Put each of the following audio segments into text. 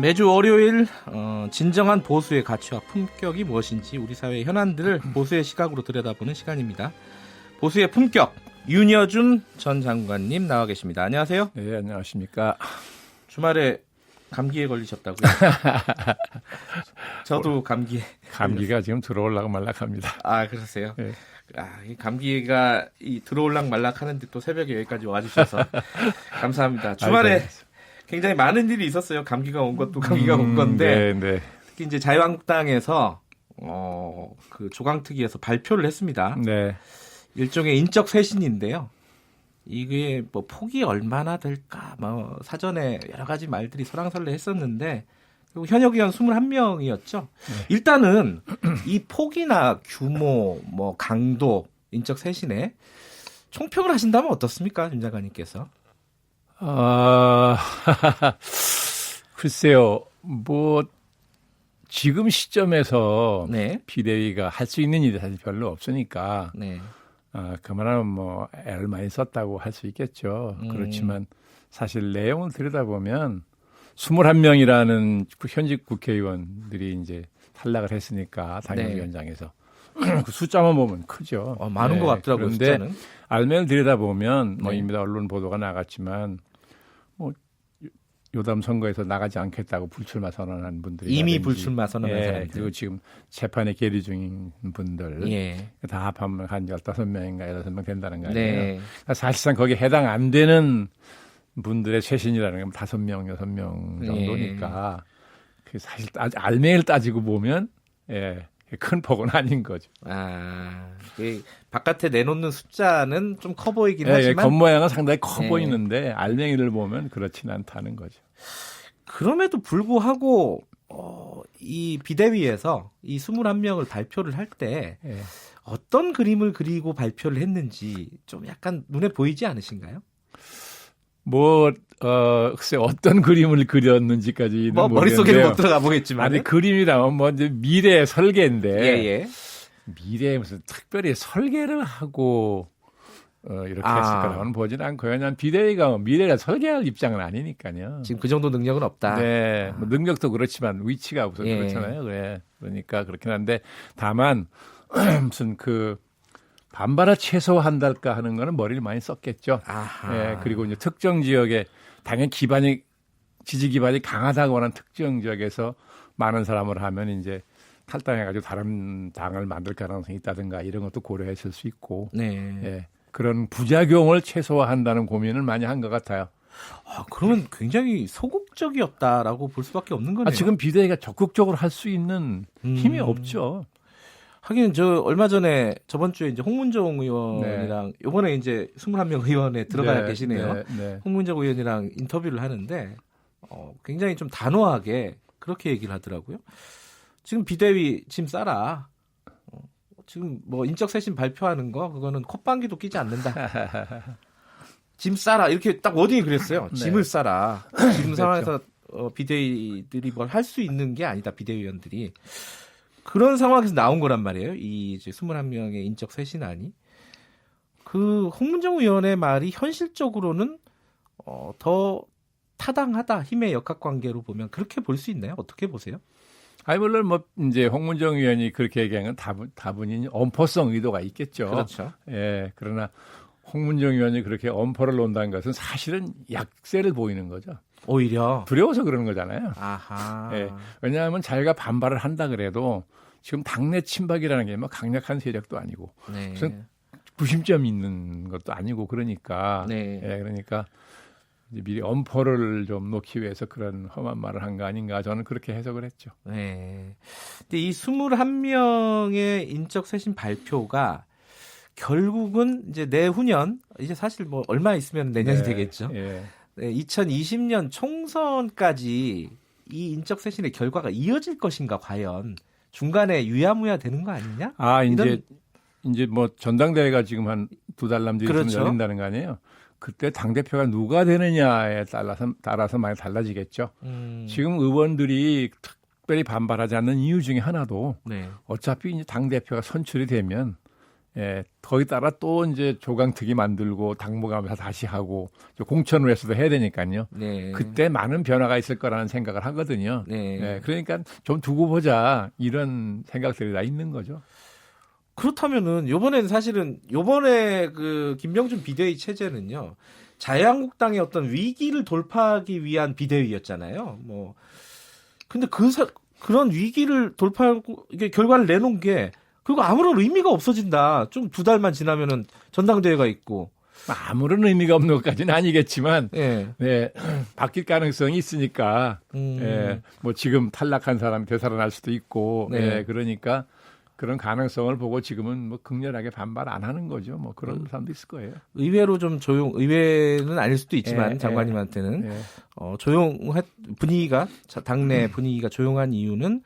매주 월요일 진정한 보수의 가치와 품격이 무엇인지 우리 사회의 현안들을 보수의 시각으로 들여다보는 시간입니다. 보수의 품격, 윤여준 전 장관님 나와 계십니다. 안녕하세요. 네, 안녕하십니까. 주말에 감기에 걸리셨다고요? 저도 감기가 지금 들어오려고 말락합니다. 아, 그러세요? 네. 이 감기가 들어올락 말락하는데 또 새벽에 여기까지 와주셔서 감사합니다. 주말에 굉장히 많은 일이 있었어요. 감기가 온 것도 감기가 온 건데 특히 이제 자유한국당에서 그 조강특위에서 발표를 했습니다. 네. 일종의 인적 쇄신인데요. 이게 뭐 폭이 얼마나 될까, 뭐 사전에 여러 가지 말들이 설왕설래했었는데 그리고 현역 의원 21명이었죠. 네. 일단은 이 폭이나 규모, 뭐 강도, 인적 쇄신에 총평을 하신다면 어떻습니까, 윤 장관님께서? 글쎄요, 뭐 지금 시점에서 네. 비대위가 할 수 있는 일이 사실 별로 없으니까. 네. 그만하면 뭐 애를 많이 썼다고 할 수 있겠죠. 그렇지만 사실 내용을 들여다보면 21명이라는 현직 국회의원들이 이제 탈락을 했으니까 당협위원장에서 그 숫자만 보면 크죠. 많은 것 같더라고요. 그런데 숫자는. 알맹이를 들여다보면 뭐 이미 언론 보도가 나갔지만 뭐 요담 선거에서 나가지 않겠다고 불출마 선언한 분들이 이미 불출마 선언한 사람들. 그리고 지금 재판에 계류 중인 분들 다 합하면 한 15명인가 16명 된다는 거 아니에요. 네. 사실상 거기에 해당 안 되는 분들의 쇄신이라는 건 5명, 6명 정도니까 그 사실 알맹이를 따지고 보면 큰 폭은 아닌 거죠. 바깥에 내놓는 숫자는 좀 커 보이긴 하지만 겉모양은 상당히 커 보이는데 알맹이를 보면 그렇지는 않다는 거죠. 그럼에도 불구하고 이 비대위에서 이 21명을 발표를 할 때 어떤 그림을 그리고 발표를 했는지 좀 약간 눈에 보이지 않으신가요? 글쎄 어떤 그림을 그렸는지까지는 머릿속에는 못 들어가 보겠지만. 아니, 그림이라면 뭐 이제 미래의 설계인데. 미래에 무슨 특별히 설계를 하고, 이렇게 했을 거라고는 보진 않고요. 그냥 비대위가 미래를 설계할 입장은 아니니까요. 지금 그 정도 능력은 없다. 네. 뭐 능력도 그렇지만 위치가 우선 그렇잖아요. 그러니까 그렇긴 한데 다만, 무슨 반발을 최소화한달까 하는 거는 머리를 많이 썼겠죠. 그리고 이제 특정 지역에 당연히 지지 기반이 강하다고 하는 특정 지역에서 많은 사람을 하면 이제 탈당해가지고 다른 당을 만들 가능성이 있다든가 이런 것도 고려했을 수 있고. 그런 부작용을 최소화한다는 고민을 많이 한 것 같아요. 그러면 굉장히 소극적이었다라고 볼 수밖에 없는 거네요. 지금 비대위가 적극적으로 할 수 있는 힘이 없죠. 하긴 얼마 전에 저번 주에 이제 홍문종 의원이랑 이번에 이제 21명 의원에 들어가 계시네요. 홍문종 의원이랑 인터뷰를 하는데 굉장히 좀 단호하게 그렇게 얘기를 하더라고요. 지금 비대위 짐 싸라. 지금 뭐 인적 쇄신 발표하는 거 그거는 콧방귀도 끼지 않는다. 짐 싸라 이렇게 딱 워딩이 그랬어요. 짐을 싸라. 지금 상황에서 비대위들이 뭘 할 수 있는 게 아니다. 비대위원들이. 그런 상황에서 나온 거란 말이에요. 이 이제 21명의 인적 쇄신안이. 그 홍문정 의원의 말이 현실적으로는 더 타당하다. 힘의 역학관계로 보면 그렇게 볼 수 있나요? 어떻게 보세요? 물론 뭐 이제 홍문정 의원이 그렇게 얘기한 건 다분히 엄포성 의도가 있겠죠. 그렇죠. 그러나 홍문정 의원이 그렇게 엄포를 놓는다는 것은 사실은 약세를 보이는 거죠. 오히려 두려워서 그러는 거잖아요. 왜냐하면 자기가 반발을 한다 그래도 지금 당내 친박이라는 게 뭐 강력한 세력도 아니고 무슨 구심점이 있는 것도 아니고 그러니까 그러니까 이제 미리 엄포를 좀 놓기 위해서 그런 험한 말을 한 거 아닌가 저는 그렇게 해석을 했죠. 근데 이 21명의 인적 쇄신 발표가 결국은 이제 내후년 이제 사실 뭐 얼마 있으면 내년이 되겠죠. 2020년 총선까지 이 인적 쇄신의 결과가 이어질 것인가 과연 중간에 유야무야 되는 거 아니냐? 이제 뭐 전당대회가 지금 한 2달 남짓 열린다는 거 아니에요? 그때 당대표가 누가 되느냐에 따라서 많이 달라지겠죠. 지금 의원들이 특별히 반발하지 않는 이유 중에 하나도 어차피 이제 당대표가 선출이 되면 예, 거기 따라 또 이제 조강특위 만들고 당무감사 다시 하고 공천위에서도 해야 되니까요. 네. 그때 많은 변화가 있을 거라는 생각을 하거든요. 네. 예, 그러니까 좀 두고 보자 이런 생각들이 다 있는 거죠. 그렇다면은 요번에 그 김병준 비대위 체제는요. 자유한국당의 어떤 위기를 돌파하기 위한 비대위였잖아요. 뭐 근데 그런 위기를 돌파하고 이게 결과를 내놓은 게 그거 아무런 의미가 없어진다. 좀 2달만 지나면은 전당대회가 있고 아무런 의미가 없는 것까지는 아니겠지만, 예. 네, 바뀔 가능성이 있으니까, 예, 뭐 지금 탈락한 사람이 되살아날 수도 있고, 네. 예, 그러니까 그런 가능성을 보고 지금은 뭐 극렬하게 반발 안 하는 거죠. 뭐 그런 사람도 있을 거예요. 의외로 좀 의외는 아닐 수도 있지만 예, 장관님한테는 예. 당내 분위기가 조용한 이유는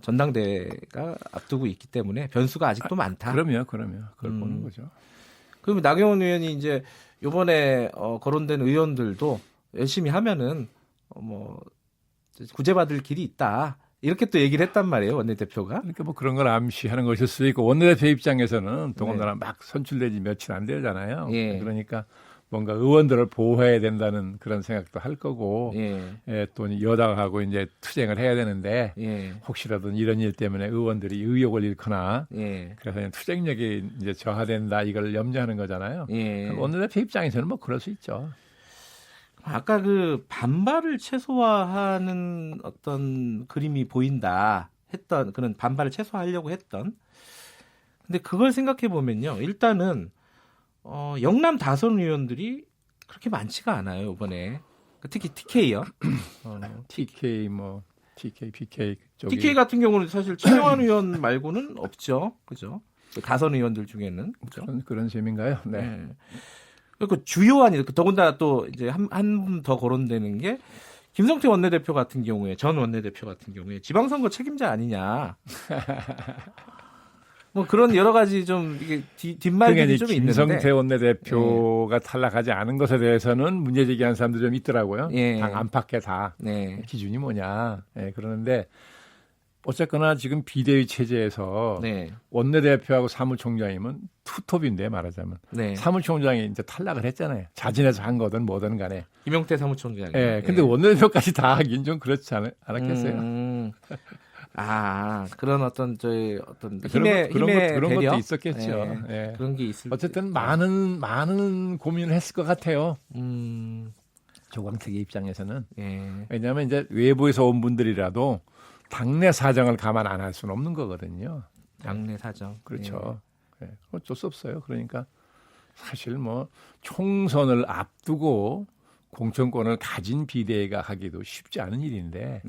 전당대회가 앞두고 있기 때문에 변수가 아직도 많다. 그럼요. 그걸 보는 거죠. 그러면 나경원 의원이 이제 이번에 거론된 의원들도 열심히 하면은 구제받을 길이 있다. 이렇게 또 얘기를 했단 말이에요, 원내대표가. 그러니까 뭐 그런 걸 암시하는 것일 수도 있고, 원내대표 입장에서는 더군다나 막 선출되지 며칠 안 되잖아요. 예. 그러니까 뭔가 의원들을 보호해야 된다는 그런 생각도 할 거고, 예, 또 여당하고 이제 투쟁을 해야 되는데, 혹시라도 이런 일 때문에 의원들이 의욕을 잃거나, 그래서 그냥 투쟁력이 이제 저하된다 이걸 염려하는 거잖아요. 원내대표 입장에서는 뭐 그럴 수 있죠. 아까 그 반발을 최소화하는 어떤 그림이 보인다 했던 그런 반발을 최소화하려고 했던. 근데 그걸 생각해 보면요, 일단은 영남 다선 의원들이 그렇게 많지가 않아요 이번에. 특히 TK요. TK PK 쪽이. TK 같은 경우는 사실 최영환 의원 말고는 없죠, 그죠? 다선 의원들 중에는 그죠? 그런 셈인가요? 네. 그 주요한 더군다나 또 이제 한 분 더 거론되는 게 김성태 원내대표 같은 경우에 전 원내대표 같은 경우에 지방선거 책임자 아니냐. 뭐 그런 여러 가지 좀 이게 뒷말들이 좀 있는데 김성태 원내대표가 탈락하지 않은 것에 대해서는 문제 제기하는 사람들이 좀 있더라고요. 당 안팎에 다 기준이 뭐냐. 그러는데 어쨌거나 지금 비대위 체제에서 원내대표하고 사무총장이면 투톱인데 말하자면 사무총장이 이제 탈락을 했잖아요. 자진해서 한 거든 뭐든 간에. 김용태 사무총장이. 근데 원내대표까지 다 하긴 좀 그렇지 않았겠어요. 그런 어떤 힘의 그런 배려? 것도 있었겠죠. 그런 게 있을. 어쨌든 많은 고민을 했을 것 같아요. 조광택의 입장에서는. 왜냐하면 이제 외부에서 온 분들이라도 당내 사정을 감안 안 할 수는 없는 거거든요. 당내 사정. 그렇죠. 어쩔 수 없어요. 그러니까 사실 뭐 총선을 앞두고 공천권을 가진 비대위가 하기도 쉽지 않은 일인데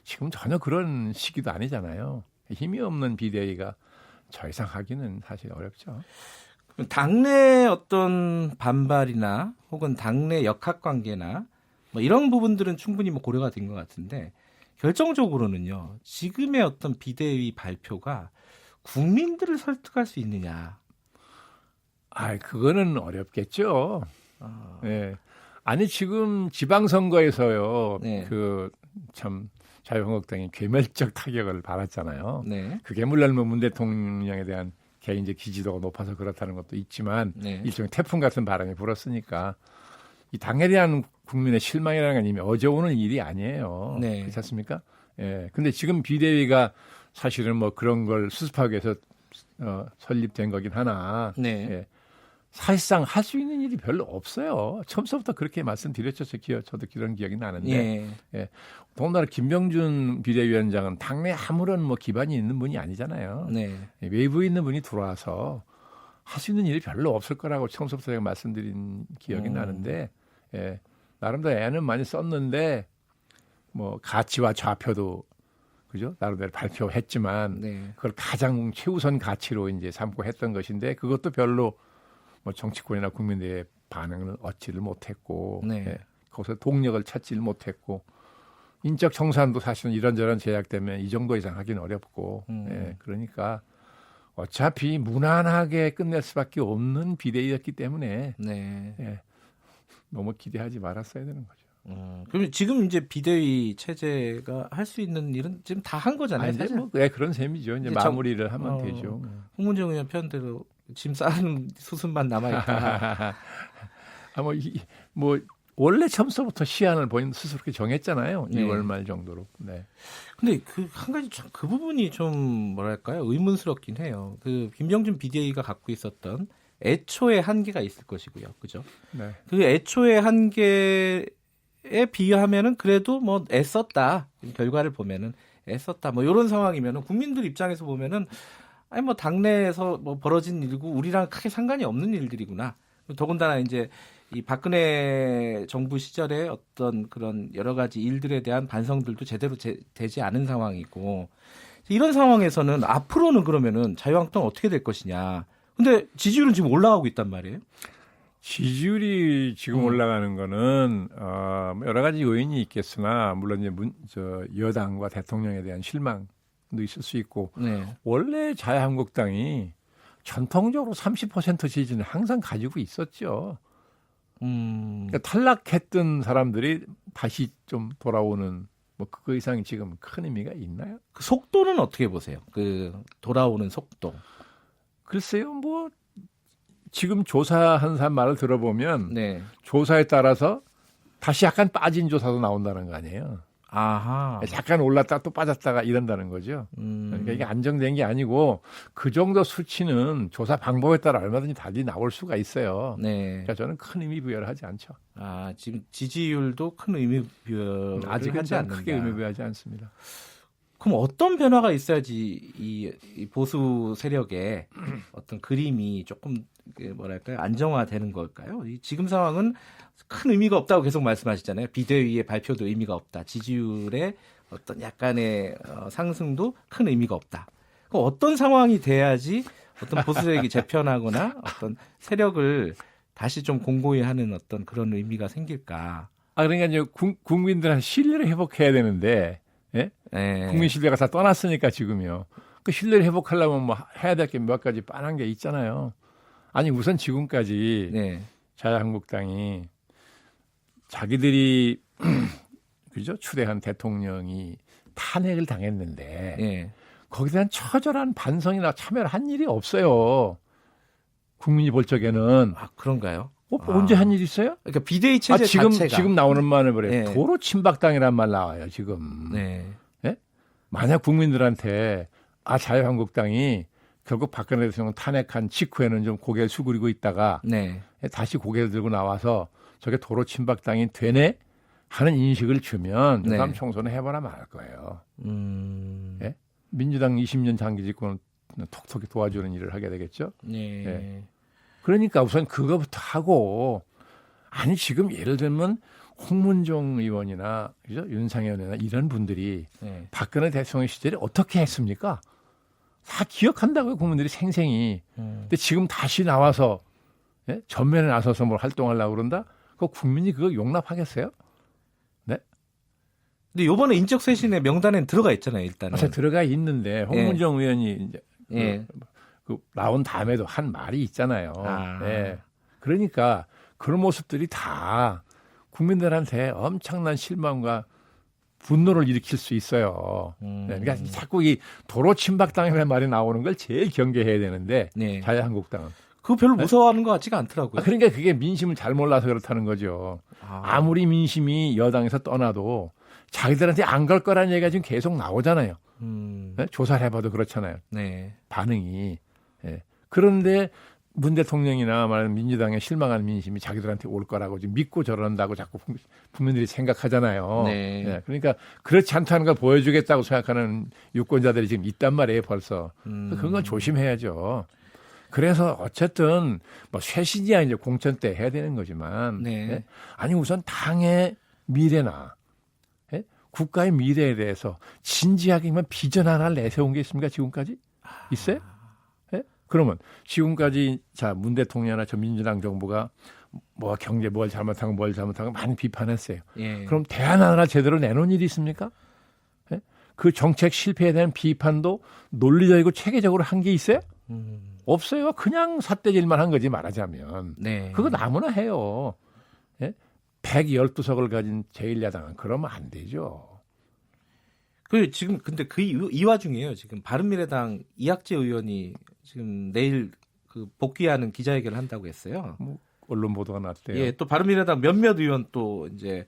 지금 전혀 그런 시기도 아니잖아요. 힘이 없는 비대위가 저 이상 하기는 사실 어렵죠. 당내 어떤 반발이나 혹은 당내 역학관계나 뭐 이런 부분들은 충분히 뭐 고려가 된 것 같은데 결정적으로는요. 지금의 어떤 비대위 발표가 국민들을 설득할 수 있느냐. 그거는 어렵겠죠. 아니 지금 지방선거에서요. 참 자유한국당이 괴멸적 타격을 받았잖아요. 그게 물론 문 대통령에 대한 개인적 지지도가 높아서 그렇다는 것도 있지만 일종의 태풍 같은 바람이 불었으니까 이 당에 대한 국민의 실망이라는 건 이미 어제 오는 일이 아니에요. 그렇지 않습니까? 근데 지금 비대위가 사실은 뭐 그런 걸 수습하기 위해서 설립된 거긴 하나 사실상 할 수 있는 일이 별로 없어요. 처음부터 그렇게 말씀드렸죠. 저도 그런 기억이 나는데 더군다나 김병준 비대위원장은 당내 아무런 뭐 기반이 있는 분이 아니잖아요. 외부에 있는 분이 들어와서 할 수 있는 일이 별로 없을 거라고 처음부터 제가 말씀드린 기억이 나는데 나름대로 애는 많이 썼는데 뭐 가치와 좌표도 그죠? 나름대로 발표했지만 그걸 가장 최우선 가치로 이제 삼고 했던 것인데 그것도 별로 뭐 정치권이나 국민들의 반응을 얻지를 못했고 거기서 동력을 찾지를 못했고 인적 청산도 사실은 이런저런 제약 때문에 이 정도 이상 하기는 어렵고 그러니까 어차피 무난하게 끝낼 수밖에 없는 비대위였기 때문에 너무 기대하지 말았어야 되는 거죠. 그럼 지금 이제 비대위 체제가 할 수 있는 일은 지금 다 한 거잖아요. 아니, 사실. 뭐, 그런 셈이죠. 이제 마무리를 하면 되죠. 홍문정 의원 표현대로 짐 싸는 수순만 남아있다. 원래 처음부터 시한을 본인 스스로 그렇게 정했잖아요. 네. 2월 말 정도로. 네. 근데 그 한 가지 참 그 부분이 좀 뭐랄까요? 의문스럽긴 해요. 그 김병준 비대위가 갖고 있었던 애초의 한계가 있을 것이고요. 그죠? 네. 그 애초의 한계에 비하면은 그래도 뭐 애썼다. 결과를 보면은 애썼다. 뭐 이런 상황이면은 국민들 입장에서 보면은 아니 뭐 당내에서 뭐 벌어진 일이고 우리랑 크게 상관이 없는 일들이구나. 더군다나 이제 이 박근혜 정부 시절에 어떤 그런 여러 가지 일들에 대한 반성들도 제대로 되지 않은 상황이고 이런 상황에서는 앞으로는 그러면은 자유한국당 어떻게 될 것이냐. 근데 지지율은 지금 올라가고 있단 말이에요. 지지율이 지금 올라가는 거는 여러 가지 요인이 있겠으나 물론 이제 여당과 대통령에 대한 실망도 있을 수 있고 네. 원래 자유한국당이 전통적으로 30% 지지는 항상 가지고 있었죠. 그러니까 탈락했던 사람들이 다시 좀 돌아오는 뭐 그 이상이 지금 큰 의미가 있나요? 그 속도는 어떻게 보세요? 그 돌아오는 속도. 글쎄요, 뭐 지금 조사한 사람 말을 들어보면 네. 조사에 따라서 다시 약간 빠진 조사도 나온다는 거 아니에요. 아하. 약간 올랐다가 또 빠졌다가 이런다는 거죠. 그러니까 이게 안정된 게 아니고 그 정도 수치는 조사 방법에 따라 얼마든지 달리 나올 수가 있어요. 네. 그러니까 저는 큰 의미 부여를 하지 않죠. 아, 지금 지지율도 큰 의미 부여를 아직은 하지 않는다. 크게 의미 부여하지 않습니다. 그럼 어떤 변화가 있어야지 이 보수 세력의 어떤 그림이 조금 뭐랄까요 안정화되는 걸까요? 이 지금 상황은 큰 의미가 없다고 계속 말씀하시잖아요. 비대위의 발표도 의미가 없다. 지지율의 어떤 약간의 상승도 큰 의미가 없다. 그럼 어떤 상황이 돼야지 어떤 보수 세력이 재편하거나 어떤 세력을 다시 좀 공고히 하는 어떤 그런 의미가 생길까? 그러니까 이제 국민들한테 신뢰를 회복해야 되는데, 예? 네. 국민 신뢰가 다 떠났으니까 지금요. 그 신뢰를 회복하려면 뭐 해야 될 게 몇 가지 뻔한 게 있잖아요. 아니 우선 지금까지 네. 자유한국당이 자기들이 그죠 추대한 대통령이 탄핵을 당했는데 네. 거기에 대한 처절한 반성이나 참여를 한 일이 없어요. 국민이 볼 적에는. 아, 그런가요? 언제 한 일 있어요? 그러니까 비대위 체제 자체가 지금 나오는 말을 그래. 네. 도로 침박당이란 말 나와요. 지금. 네. 네? 만약 국민들한테 자유한국당이 결국 박근혜 대통령 탄핵한 직후에는 좀 고개를 수그리고 있다가 네. 다시 고개를 들고 나와서 저게 도로 침박당이 되네 하는 인식을 주면 네. 다음 총선에 해보나 말 거예요. 네? 민주당 20년 장기 집권을 톡톡히 도와주는 일을 하게 되겠죠. 네. 네. 그러니까 우선 그거부터 하고 아니 지금 예를 들면 홍문종 의원이나 그죠? 윤상현 의원이나 이런 분들이 네. 박근혜 대통령 시절에 어떻게 했습니까? 다 기억한다고요, 국민들이 생생히. 근데 지금 다시 나와서 전면에 나서서 뭘 활동하려고 그런다? 그 국민이 그거 용납하겠어요? 네? 근데 이번에 인적 쇄신의 명단엔 들어가 있잖아요, 일단은. 들어가 있는데 홍문종 의원이 이제 그 나온 다음에도 한 말이 있잖아요. 네. 그러니까 그런 모습들이 다 국민들한테 엄청난 실망과 분노를 일으킬 수 있어요. 네, 그러니까 자꾸 이 도로 침박당이라는 말이 나오는 걸 제일 경계해야 되는데 자유한국당은. 그거 별로 무서워하는 것 같지가 않더라고요. 그러니까 그게 민심을 잘 몰라서 그렇다는 거죠. 아무리 민심이 여당에서 떠나도 자기들한테 안 갈 거라는 얘기가 지금 계속 나오잖아요. 네? 조사를 해봐도 그렇잖아요. 네. 반응이. 네. 그런데 문 대통령이나 말하는 민주당에 실망한 민심이 자기들한테 올 거라고 지금 믿고 저런다고 자꾸 국민들이 생각하잖아요. 네. 네. 그러니까 그렇지 않다는 걸 보여주겠다고 생각하는 유권자들이 지금 있단 말이에요, 벌써. 그런 건 조심해야죠. 그래서 어쨌든 뭐 쇄신이야 이제 공천 때 해야 되는 거지만 네. 아니 우선 당의 미래나 국가의 미래에 대해서 진지하게만 비전 하나 내세운 게 있습니까? 지금까지? 있어요? 그러면 지금까지 문 대통령이나 저 민주당 정부가 뭐 경제 뭘 잘못하고 많이 비판했어요. 그럼 대안 하나 제대로 내놓은 일이 있습니까? 그 정책 실패에 대한 비판도 논리적이고 체계적으로 한 게 있어요? 없어요. 그냥 삿대질만 한 거지 말하자면. 네. 그거 아무나 해요. 112석을 가진 제1야당은 그러면 안 되죠. 지금 근데 이 와중에요. 지금 바른미래당 이학재 의원이 지금 내일 복귀하는 기자회견을 한다고 했어요. 뭐 언론 보도가 났대요. 예, 또 바른미래당 몇몇 의원 또 이제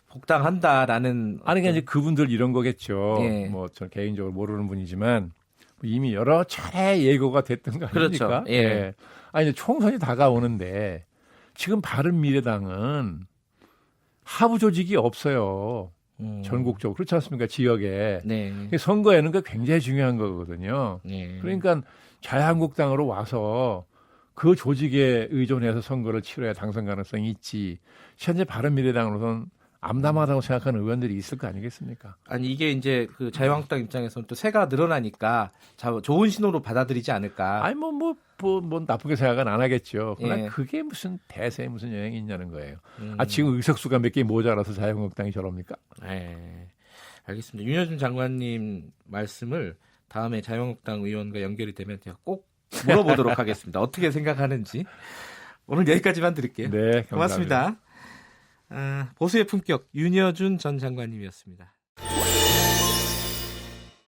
복당한다라는. 아니, 그러니까 이제 그분들 이런 거겠죠. 예. 뭐 전 개인적으로 모르는 분이지만 이미 여러 차례 예고가 됐던 거 아닙니까? 그렇죠. 예. 예. 아니, 이제 총선이 다가오는데 지금 바른미래당은 하부 조직이 없어요. 전국적으로 그렇지 않습니까? 지역에. 네. 선거에는 그 굉장히 중요한 거거든요. 네. 그러니까 자유한국당으로 와서 그 조직에 의존해서 선거를 치러야 당선 가능성이 있지. 현재 바른미래당으로서는 암담하다고 생각하는 의원들이 있을 거 아니겠습니까? 아니 이게 이제 그 자유한국당 입장에서는 또 세가 늘어나니까 좋은 신호로 받아들이지 않을까. 아니 뭐 나쁘게 생각은 안 하겠죠. 그러나 예. 그게 무슨 대세에 무슨 영향이 있냐는 거예요. 지금 의석수가 몇 개 모자라서 자유한국당이 저럽니까? 네, 알겠습니다. 윤여준 장관님 말씀을 다음에 자유한국당 의원과 연결이 되면 제가 꼭 물어보도록 하겠습니다. 어떻게 생각하는지. 오늘 여기까지만 드릴게요. 네, 고맙습니다. 보수의 품격 윤여준 전 장관님이었습니다.